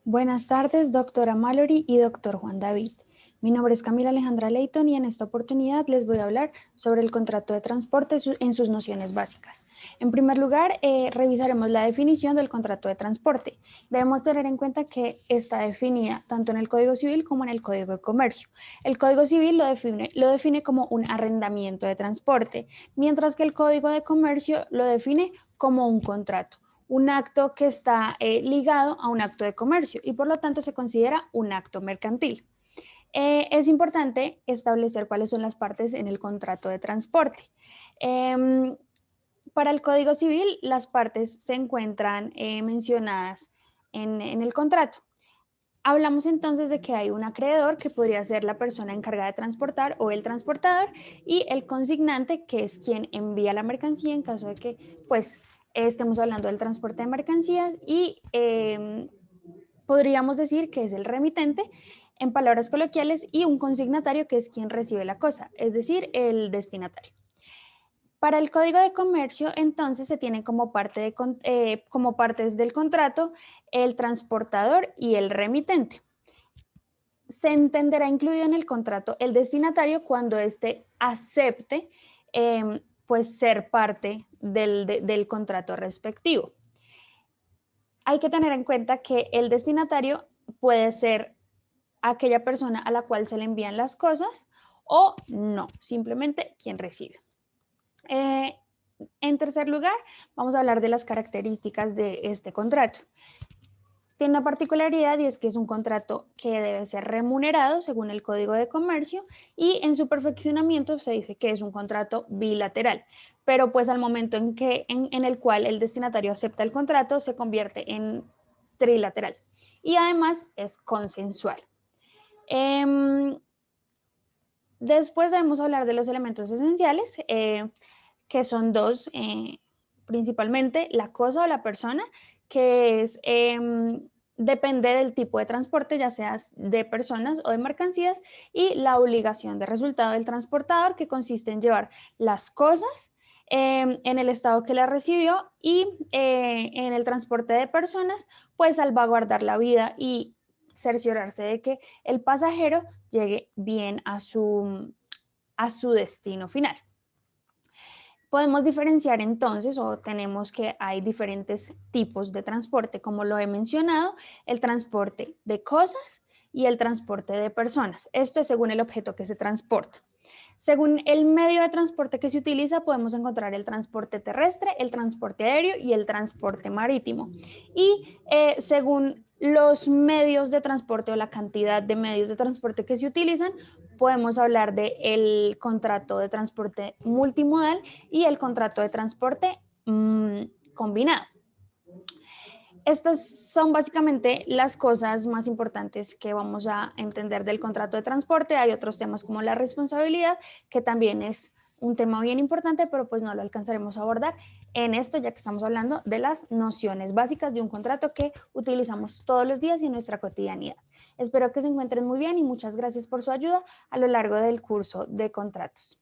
Buenas tardes, doctora Mallory y doctor Juan David. Mi nombre es Camila Alejandra Leighton y en esta oportunidad les voy a hablar sobre el contrato de transporte en sus nociones básicas. En primer lugar, revisaremos la definición del contrato de transporte. Debemos tener en cuenta que está definida tanto en el Código Civil como en el Código de Comercio. El Código Civil lo define como un arrendamiento de transporte, mientras que el Código de Comercio lo define como un contrato, un acto que está ligado a un acto de comercio y por lo tanto se considera un acto mercantil. Es importante establecer cuáles son las partes en el contrato de transporte. Para el Código Civil, las partes se encuentran mencionadas en el contrato. Hablamos entonces de que hay un acreedor, que podría ser la persona encargada de transportar o el transportador, y el consignante, que es quien envía la mercancía en caso de que pues estemos hablando del transporte de mercancías, y podríamos decir que es el remitente en palabras coloquiales, y un consignatario, que es quien recibe la cosa, es decir, el destinatario. Para el Código de Comercio, entonces, se tienen como partes del contrato el transportador y el remitente. Se entenderá incluido en el contrato el destinatario cuando éste acepte pues ser parte del contrato respectivo. Hay que tener en cuenta que el destinatario puede ser aquella persona a la cual se le envían las cosas o no, simplemente quien recibe. Eh, en tercer lugar, vamos a hablar de las características de este contrato. Tiene una particularidad, y es que es un contrato que debe ser remunerado según el Código de Comercio, y en su perfeccionamiento se dice que es un contrato bilateral, pero pues al momento en el cual el destinatario acepta el contrato se convierte en trilateral y además es consensual. Eh, Después debemos hablar de los elementos esenciales, que son dos, principalmente la cosa o la persona, que es, depende del tipo de transporte, ya sea de personas o de mercancías, y la obligación de resultado del transportador, que consiste en llevar las cosas en el estado que la recibió, y en el transporte de personas, pues salvaguardar la vida y cerciorarse de que el pasajero llegue bien a su destino final. Podemos diferenciar entonces, o tenemos que hay diferentes tipos de transporte, como lo he mencionado: el transporte de cosas y el transporte de personas. Esto es según el objeto que se transporta. Según el medio de transporte que se utiliza, podemos encontrar el transporte terrestre, el transporte aéreo y el transporte marítimo. Y según los medios de transporte o la cantidad de medios de transporte que se utilizan, podemos hablar del contrato de transporte multimodal y el contrato de transporte combinado. Estas son básicamente las cosas más importantes que vamos a entender del contrato de transporte. Hay otros temas como la responsabilidad, que también es un tema bien importante, pero pues no lo alcanzaremos a abordar en esto, ya que estamos hablando de las nociones básicas de un contrato que utilizamos todos los días en nuestra cotidianidad. Espero que se encuentren muy bien y muchas gracias por su ayuda a lo largo del curso de contratos.